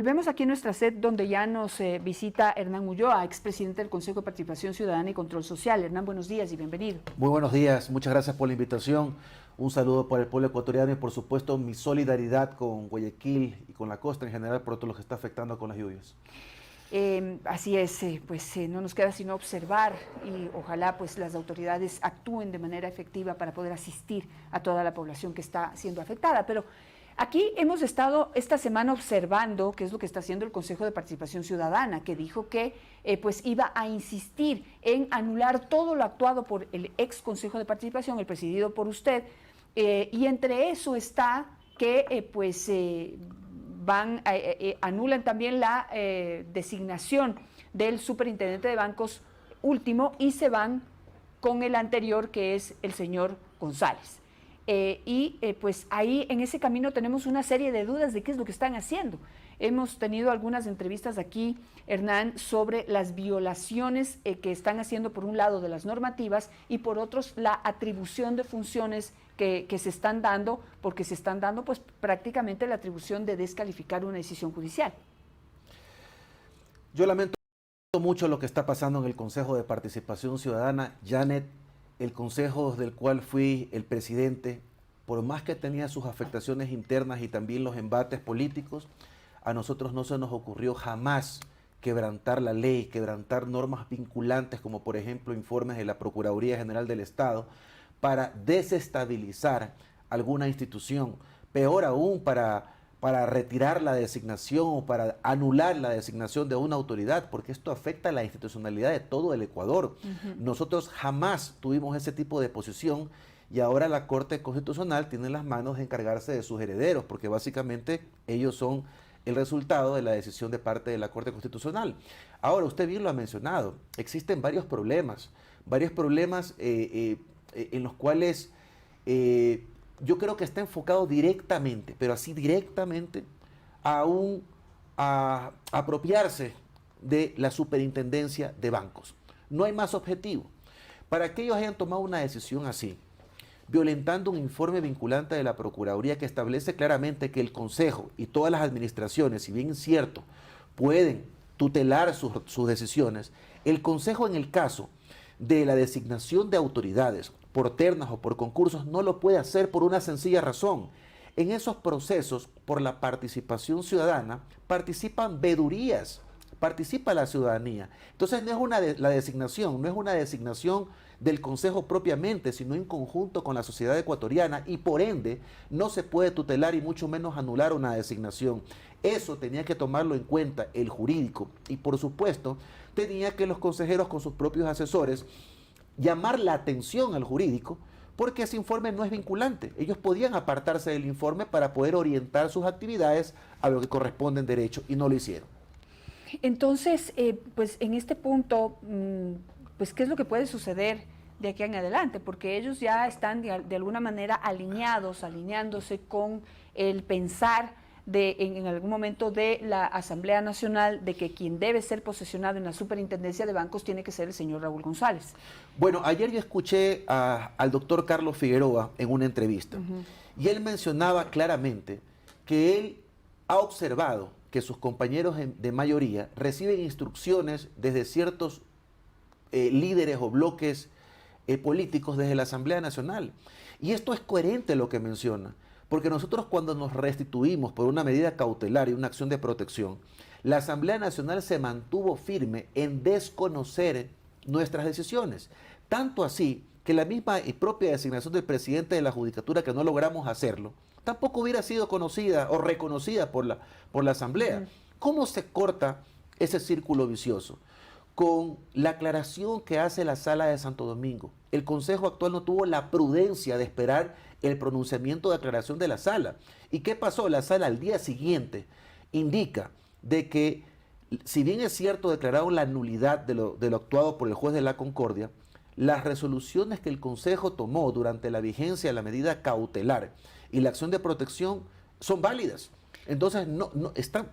Volvemos aquí en nuestra sed donde ya nos visita Hernán Ulloa, expresidente del Consejo de Participación Ciudadana y Control Social. Hernán, buenos días y bienvenido. Muy buenos días, muchas gracias por la invitación. Un saludo para el pueblo ecuatoriano y por supuesto mi solidaridad con Guayaquil y con la costa en general por todo lo que está afectando con las lluvias. Así es, no nos queda sino observar y ojalá pues las autoridades actúen de manera efectiva para poder asistir a toda la población que está siendo afectada. Pero aquí hemos estado esta semana observando qué es lo que está haciendo el Consejo de Participación Ciudadana, que dijo que pues iba a insistir en anular todo lo actuado por el ex Consejo de Participación, el presidido por usted, y entre eso está que anulan también la designación del superintendente de bancos último y se van con el anterior, que es el señor González. Pues ahí en ese camino tenemos una serie de dudas de qué es lo que están haciendo. Hemos tenido algunas entrevistas aquí, Hernán, sobre las violaciones que están haciendo por un lado de las normativas y por otros la atribución de funciones que se están dando, porque se están dando pues prácticamente la atribución de descalificar una decisión judicial. Yo lamento mucho lo que está pasando en el Consejo de Participación Ciudadana, Janet, el consejo del cual fui el presidente, por más que tenía sus afectaciones internas y también los embates políticos, a nosotros no se nos ocurrió jamás quebrantar la ley, quebrantar normas vinculantes como por ejemplo informes de la Procuraduría General del Estado para desestabilizar alguna institución, peor aún para retirar la designación o para anular la designación de una autoridad, porque esto afecta a la institucionalidad de todo el Ecuador. Nosotros jamás tuvimos ese tipo de posición y ahora la Corte Constitucional tiene en las manos de encargarse de sus herederos, porque básicamente ellos son el resultado de la decisión de parte de la Corte Constitucional. Ahora, usted bien lo ha mencionado, existen varios problemas en los cuales yo creo que está enfocado directamente, pero así directamente, a apropiarse de la superintendencia de bancos. No hay más objetivo. Para que ellos hayan tomado una decisión así, violentando un informe vinculante de la Procuraduría que establece claramente que el Consejo y todas las administraciones, si bien es cierto, pueden tutelar sus decisiones, el Consejo en el caso de la designación de autoridades por ternas o por concursos no lo puede hacer por una sencilla razón. En esos procesos, por la participación ciudadana, participan vedurías, participa la ciudadanía. Entonces no es la designación, no es una designación del Consejo propiamente, sino en conjunto con la sociedad ecuatoriana y por ende no se puede tutelar y mucho menos anular una designación. Eso tenía que tomarlo en cuenta el jurídico y por supuesto tenía que los consejeros con sus propios asesores llamar la atención al jurídico porque ese informe no es vinculante. Ellos podían apartarse del informe para poder orientar sus actividades a lo que corresponde en derecho y no lo hicieron. Entonces, pues en este punto, pues ¿qué es lo que puede suceder de aquí en adelante? Porque ellos ya están de alguna manera alineándose con el pensar en algún momento de la Asamblea Nacional de que quien debe ser posesionado en la superintendencia de bancos tiene que ser el señor Raúl González. Bueno, ayer yo escuché al doctor Carlos Figueroa en una entrevista y él mencionaba claramente que él ha observado que sus compañeros de mayoría reciben instrucciones desde ciertos líderes o bloques políticos desde la Asamblea Nacional. Y esto es coherente lo que menciona, porque nosotros cuando nos restituimos por una medida cautelar y una acción de protección, la Asamblea Nacional se mantuvo firme en desconocer nuestras decisiones. Tanto así que la misma y propia designación del presidente de la Judicatura, que no logramos hacerlo, tampoco hubiera sido conocida o reconocida por la Asamblea. ¿Cómo se corta ese círculo vicioso? Con la aclaración que hace la Sala de Santo Domingo. El Consejo actual no tuvo la prudencia de esperar el pronunciamiento de aclaración de la Sala. ¿Y qué pasó? La Sala al día siguiente indica de que, si bien es cierto, declararon la nulidad de lo actuado por el juez de la Concordia, las resoluciones que el Consejo tomó durante la vigencia de la medida cautelar y la acción de protección son válidas. Entonces,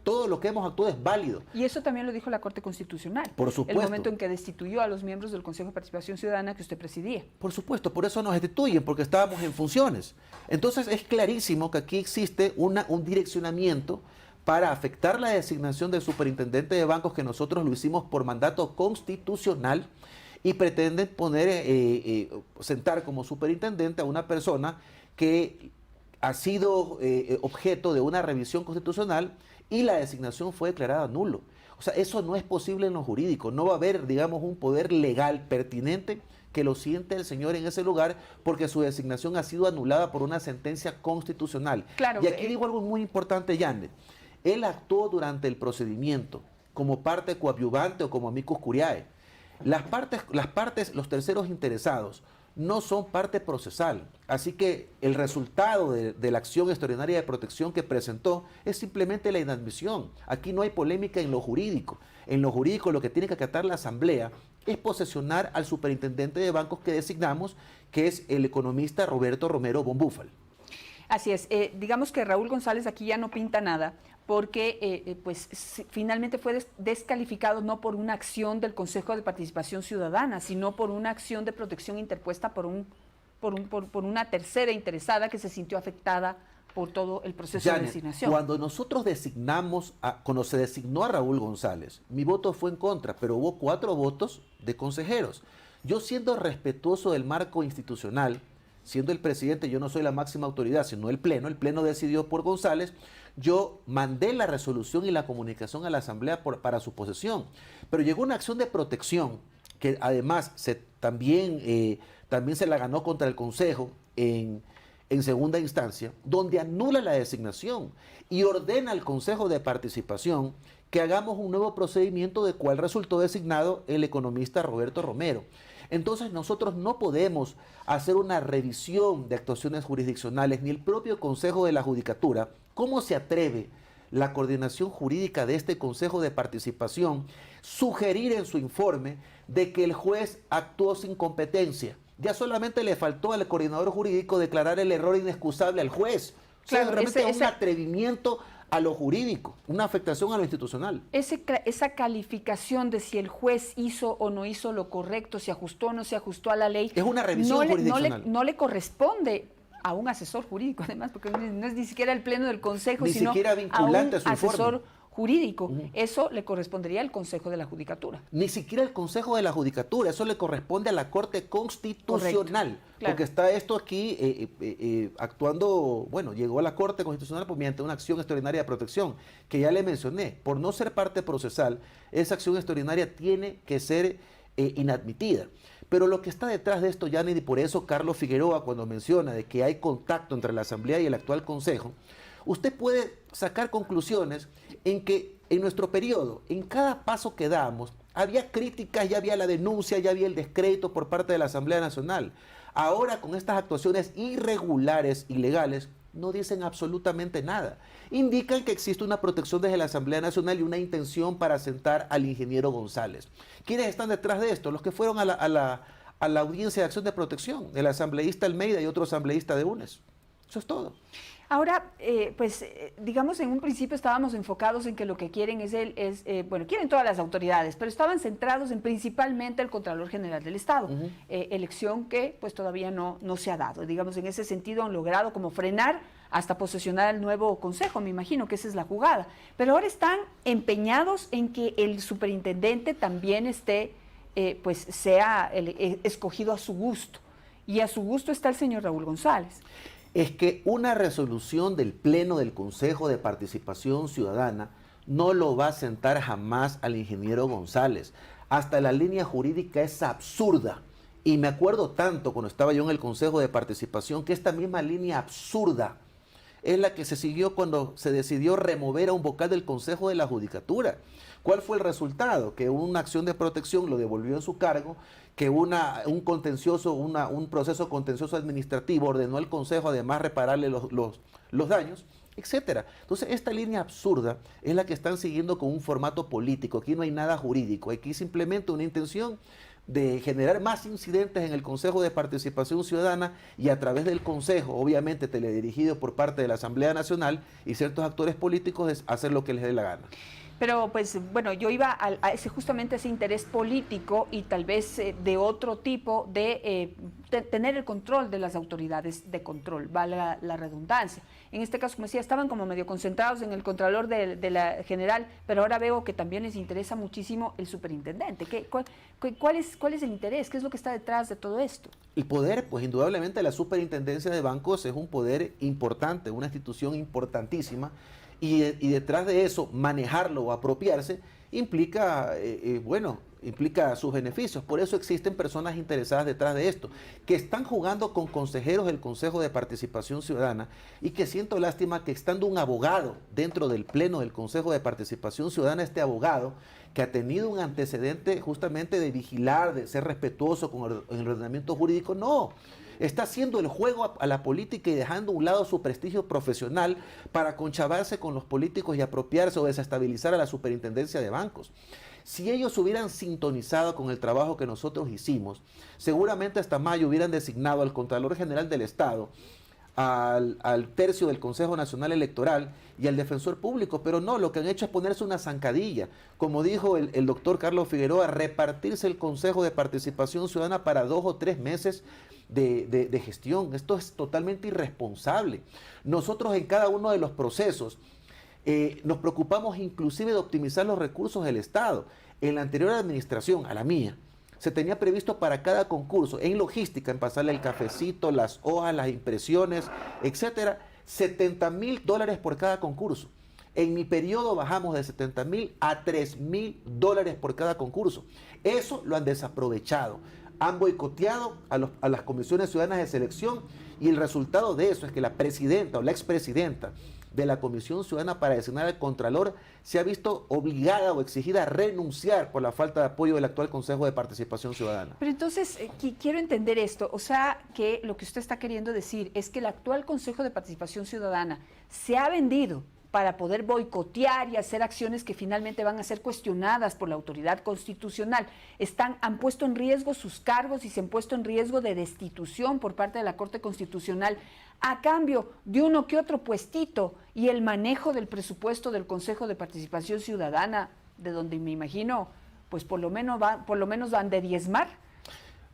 todo lo que hemos actuado es válido. Y eso también lo dijo la Corte Constitucional. Por supuesto. El momento en que destituyó a los miembros del Consejo de Participación Ciudadana que usted presidía. Por supuesto, por eso nos destituyen, porque estábamos en funciones. Entonces, es clarísimo que aquí existe un direccionamiento para afectar la designación del superintendente de bancos, que nosotros lo hicimos por mandato constitucional, y pretenden sentar como superintendente a una persona que ha sido objeto de una revisión constitucional y la designación fue declarada nulo. O sea, eso no es posible en lo jurídico. No va a haber, digamos, un poder legal pertinente que lo siente el señor en ese lugar porque su designación ha sido anulada por una sentencia constitucional. Claro, y aquí digo algo muy importante, Janet. Él actuó durante el procedimiento como parte coadyuvante o como amicus curiae. Las partes, los terceros interesados, no son parte procesal. Así que el resultado de la acción extraordinaria de protección que presentó es simplemente la inadmisión. Aquí no hay polémica en lo jurídico. En lo jurídico lo que tiene que acatar la Asamblea es posesionar al superintendente de bancos que designamos, que es el economista Roberto Romero von Buffel. Así es. Digamos que Raúl González aquí ya no pinta nada, porque finalmente fue descalificado no por una acción del Consejo de Participación Ciudadana, sino por una acción de protección interpuesta por una tercera interesada que se sintió afectada por todo el proceso de designación. Cuando nosotros cuando se designó a Raúl González, mi voto fue en contra, pero hubo 4 votos de consejeros. Yo, siendo respetuoso del marco institucional, siendo el presidente, yo no soy la máxima autoridad, sino el Pleno decidió por González, yo mandé la resolución y la comunicación a la Asamblea para su posesión. Pero llegó una acción de protección, que además también se la ganó contra el Consejo en segunda instancia, donde anula la designación y ordena al Consejo de Participación que hagamos un nuevo procedimiento, de cual resultó designado el economista Roberto Romero. Entonces nosotros no podemos hacer una revisión de actuaciones jurisdiccionales, ni el propio Consejo de la Judicatura. ¿Cómo se atreve la coordinación jurídica de este Consejo de Participación sugerir en su informe de que el juez actuó sin competencia? Ya solamente le faltó al coordinador jurídico declarar el error inexcusable al juez. O sea, realmente es un atrevimiento a lo jurídico, una afectación a lo institucional. Esa calificación de si el juez hizo o no hizo lo correcto, si ajustó o no se ajustó a la ley, es una revisión jurisdiccional. No le corresponde a un asesor jurídico, además, porque no es ni siquiera el Pleno del Consejo, sino siquiera vinculante a un asesor jurídico. Eso le correspondería al Consejo de la Judicatura. Ni siquiera al Consejo de la Judicatura, eso le corresponde a la Corte Constitucional. Claro. Porque está esto aquí actuando, bueno, llegó a la Corte Constitucional mediante una acción extraordinaria de protección, que ya le mencioné. Por no ser parte procesal, esa acción extraordinaria tiene que ser inadmitida. Pero lo que está detrás de esto, Janet, y por eso Carlos Figueroa, cuando menciona de que hay contacto entre la Asamblea y el actual Consejo, usted puede sacar conclusiones en que en nuestro periodo, en cada paso que damos, había críticas, ya había la denuncia, ya había el descrédito por parte de la Asamblea Nacional. Ahora, con estas actuaciones irregulares, ilegales, no dicen absolutamente nada. Indican que existe una protección desde la Asamblea Nacional y una intención para sentar al ingeniero González. ¿Quiénes están detrás de esto? Los que fueron a la audiencia de acción de protección, el asambleísta Almeida y otro asambleísta de UNES. Eso es todo. Ahora, digamos, en un principio estábamos enfocados en que lo que quieren quieren todas las autoridades, pero estaban centrados en principalmente el Contralor General del Estado, elección que pues todavía no se ha dado. Digamos, en ese sentido han logrado como frenar hasta posesionar el nuevo consejo, me imagino que esa es la jugada. Pero ahora están empeñados en que el superintendente también sea escogido a su gusto, y a su gusto está el señor Raúl González. Es que una resolución del Pleno del Consejo de Participación Ciudadana no lo va a sentar jamás al ingeniero González. Hasta la línea jurídica es absurda. Y me acuerdo tanto cuando estaba yo en el Consejo de Participación que esta misma línea absurda es la que se siguió cuando se decidió remover a un vocal del Consejo de la Judicatura. ¿Cuál fue el resultado? Que una acción de protección lo devolvió en su cargo, que un proceso contencioso administrativo ordenó al Consejo además repararle los daños, etcétera. Entonces, esta línea absurda es la que están siguiendo con un formato político. Aquí no hay nada jurídico, aquí simplemente una intención de generar más incidentes en el Consejo de Participación Ciudadana y a través del Consejo, obviamente teledirigido por parte de la Asamblea Nacional y ciertos actores políticos, es hacer lo que les dé la gana. Pero pues bueno, yo iba a ese, justamente ese interés político y tal vez de otro tipo de tener el control de las autoridades de control, vale la redundancia. En este caso, como decía, estaban como medio concentrados en el contralor de la general, pero ahora veo que también les interesa muchísimo el superintendente. ¿Cuál es el interés? ¿Qué es lo que está detrás de todo esto? El poder, pues indudablemente la superintendencia de bancos es un poder importante, una institución importantísima. Y detrás de eso, manejarlo o apropiarse implica, implica sus beneficios. Por eso existen personas interesadas detrás de esto, que están jugando con consejeros del Consejo de Participación Ciudadana y que siento lástima que estando un abogado dentro del pleno del Consejo de Participación Ciudadana, este abogado que ha tenido un antecedente justamente de vigilar, de ser respetuoso con el ordenamiento jurídico, no. Está haciendo el juego a la política y dejando a un lado su prestigio profesional para conchavarse con los políticos y apropiarse o desestabilizar a la superintendencia de bancos. Si ellos hubieran sintonizado con el trabajo que nosotros hicimos, seguramente hasta mayo hubieran designado al Contralor General del Estado, al tercio del Consejo Nacional Electoral y al Defensor Público, pero no, lo que han hecho es ponerse una zancadilla. Como dijo el doctor Carlos Figueroa, repartirse el Consejo de Participación Ciudadana para 2 o 3 meses de gestión. Esto es totalmente irresponsable. Nosotros en cada uno de los procesos nos preocupamos inclusive de optimizar los recursos del Estado. En la anterior administración, a la mía, se tenía previsto para cada concurso, en logística, en pasarle el cafecito, las hojas, las impresiones, etcétera, $70,000 por cada concurso. En mi periodo bajamos de 70,000 a $3,000 por cada concurso. Eso lo han desaprovechado. Han boicoteado a las comisiones ciudadanas de selección y el resultado de eso es que la presidenta o la expresidenta de la Comisión Ciudadana para designar al Contralor se ha visto obligada o exigida a renunciar por la falta de apoyo del actual Consejo de Participación Ciudadana. Pero entonces, quiero entender esto, o sea, que lo que usted está queriendo decir es que el actual Consejo de Participación Ciudadana se ha vendido para poder boicotear y hacer acciones que finalmente van a ser cuestionadas por la autoridad constitucional. Han puesto en riesgo sus cargos y se han puesto en riesgo de destitución por parte de la Corte Constitucional a cambio de uno que otro puestito y el manejo del presupuesto del Consejo de Participación Ciudadana, de donde me imagino, pues por lo menos van de diezmar.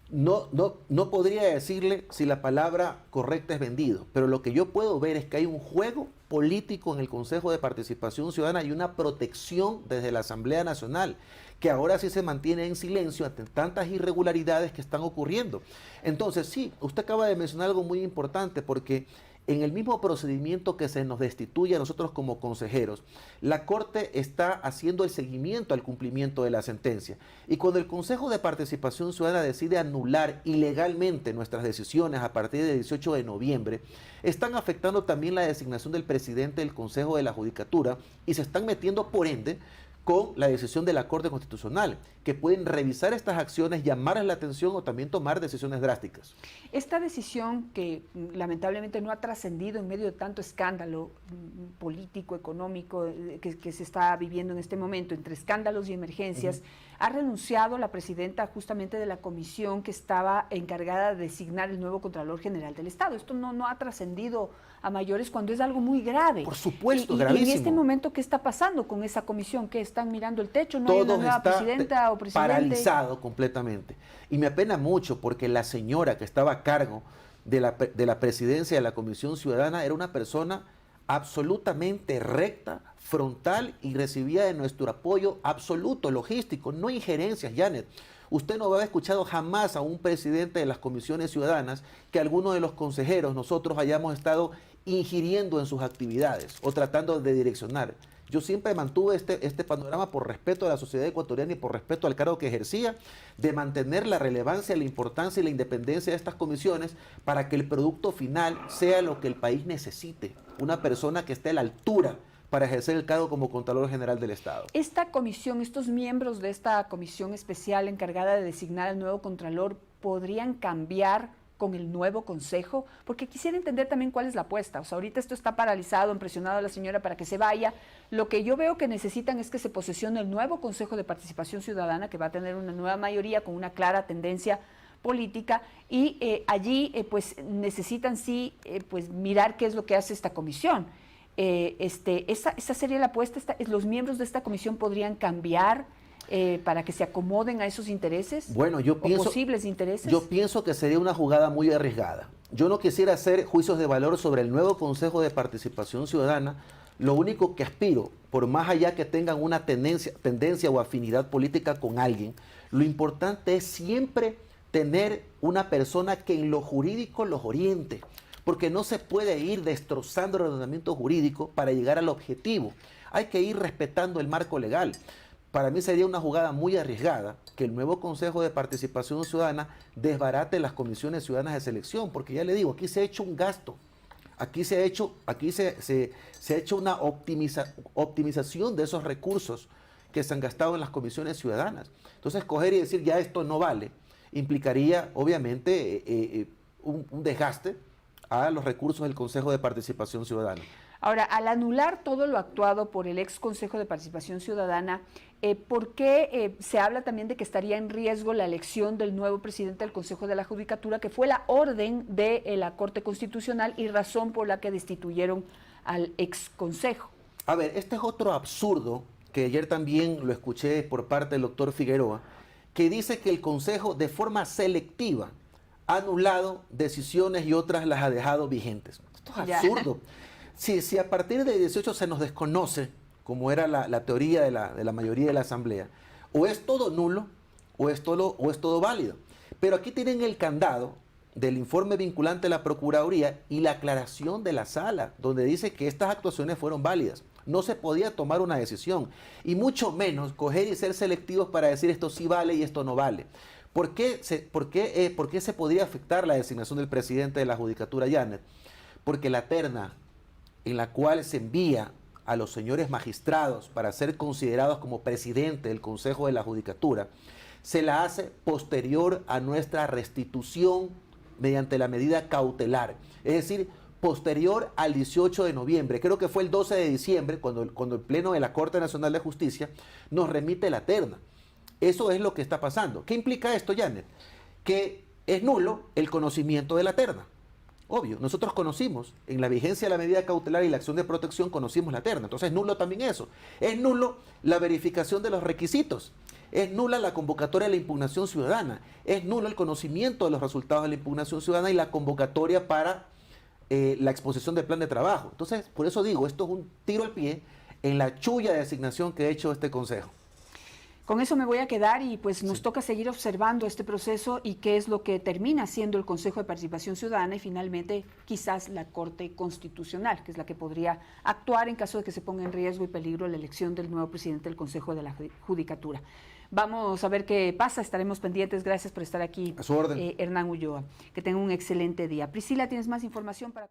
No podría decirle si la palabra correcta es vendido, pero lo que yo puedo ver es que hay un juego político en el Consejo de Participación Ciudadana y una protección desde la Asamblea Nacional, que ahora sí se mantiene en silencio ante tantas irregularidades que están ocurriendo. Entonces, sí, usted acaba de mencionar algo muy importante, porque en el mismo procedimiento que se nos destituye a nosotros como consejeros, la Corte está haciendo el seguimiento al cumplimiento de la sentencia. Y cuando el Consejo de Participación Ciudadana decide anular ilegalmente nuestras decisiones a partir del 18 de noviembre, están afectando también la designación del presidente del Consejo de la Judicatura y se están metiendo, por ende, con la decisión de la Corte Constitucional, que pueden revisar estas acciones, llamarles la atención o también tomar decisiones drásticas. Esta decisión que lamentablemente no ha trascendido en medio de tanto escándalo político, económico que se está viviendo en este momento, entre escándalos y emergencias, ha renunciado la presidenta justamente de la comisión que estaba encargada de designar el nuevo Contralor General del Estado. Esto no ha trascendido a mayores cuando es algo muy grave. Por supuesto, gravísimo. Y en este momento, ¿qué está pasando con esa comisión? ¿Qué están mirando el techo? ¿No hay una nueva presidenta o presidente? Paralizado completamente. Y me apena mucho porque la señora que estaba a cargo de la presidencia de la Comisión Ciudadana era una persona absolutamente recta, frontal y recibía de nuestro apoyo absoluto, logístico, no injerencias, Janet. Usted no había escuchado jamás a un presidente de las comisiones ciudadanas que alguno de los consejeros nosotros hayamos estado ingiriendo en sus actividades o tratando de direccionar. Yo siempre mantuve este panorama por respeto a la sociedad ecuatoriana y por respeto al cargo que ejercía, de mantener la relevancia, la importancia y la independencia de estas comisiones para que el producto final sea lo que el país necesite. Una persona que esté a la altura para ejercer el cargo como Contralor General del Estado. Esta comisión, estos miembros de esta comisión especial encargada de designar al nuevo Contralor, ¿podrían cambiar con el nuevo consejo? Porque quisiera entender también cuál es la apuesta. O sea, ahorita esto está paralizado, han presionado a la señora para que se vaya. Lo que yo veo que necesitan es que se posesione el nuevo Consejo de Participación Ciudadana, que va a tener una nueva mayoría con una clara tendencia política, y allí pues necesitan sí pues mirar qué es lo que hace esta comisión. esa sería la apuesta. ¿Los miembros de esta comisión podrían cambiar para que se acomoden a esos intereses? Bueno, yo pienso, posibles intereses. Yo pienso que sería una jugada muy arriesgada. Yo no quisiera hacer juicios de valor sobre el nuevo Consejo de Participación Ciudadana. Lo único que aspiro, por más allá que tengan una tendencia o afinidad política con alguien, lo importante es siempre tener una persona que en lo jurídico los oriente, porque no se puede ir destrozando el ordenamiento jurídico para llegar al objetivo. Hay que ir respetando el marco legal. Para mí sería una jugada muy arriesgada que el nuevo Consejo de Participación Ciudadana desbarate las comisiones ciudadanas de selección, porque ya le digo, aquí se ha hecho un gasto, aquí se ha hecho una optimización de esos recursos que se han gastado en las comisiones ciudadanas. Entonces, coger y decir ya esto no vale, implicaría obviamente un desgaste a los recursos del Consejo de Participación Ciudadana. Ahora, al anular todo lo actuado por el ex Consejo de Participación Ciudadana, ¿por qué se habla también de que estaría en riesgo la elección del nuevo presidente del Consejo de la Judicatura, que fue la orden de la Corte Constitucional y razón por la que destituyeron al ex Consejo? A ver, este es otro absurdo que ayer también lo escuché por parte del doctor Figueroa, que dice que el Consejo de forma selectiva ha anulado decisiones y otras las ha dejado vigentes. Esto es absurdo. Si a partir de 18 se nos desconoce, como era la teoría de la mayoría de la Asamblea, o es todo nulo o es todo válido. Pero aquí tienen el candado del informe vinculante de la Procuraduría y la aclaración de la Sala, donde dice que estas actuaciones fueron válidas. No se podía tomar una decisión, y mucho menos coger y ser selectivos para decir esto sí vale y esto no vale. ¿Por qué se podría afectar la designación del presidente de la Judicatura, Janet? Porque la terna en la cual se envía a los señores magistrados para ser considerados como presidente del Consejo de la Judicatura, se la hace posterior a nuestra restitución mediante la medida cautelar, es decir, posterior al 18 de noviembre. Creo que fue el 12 de diciembre cuando el Pleno de la Corte Nacional de Justicia nos remite la terna. Eso es lo que está pasando. ¿Qué implica esto, Janet? Que es nulo el conocimiento de la terna. Obvio, nosotros conocimos, en la vigencia de la medida cautelar y la acción de protección, conocimos la terna. Entonces es nulo también eso. Es nulo la verificación de los requisitos. Es nula la convocatoria de la impugnación ciudadana. Es nulo el conocimiento de los resultados de la impugnación ciudadana y la convocatoria para la exposición del plan de trabajo. Entonces, por eso digo, esto es un tiro al pie en la chulla de asignación que ha hecho este Consejo. Con eso me voy a quedar y pues nos toca seguir observando este proceso y qué es lo que termina siendo el Consejo de Participación Ciudadana y finalmente quizás la Corte Constitucional, que es la que podría actuar en caso de que se ponga en riesgo y peligro la elección del nuevo presidente del Consejo de la Judicatura. Vamos a ver qué pasa, estaremos pendientes. Gracias por estar aquí, a su orden. Hernán Ulloa. Que tenga un excelente día. Priscila, ¿tienes más información para...?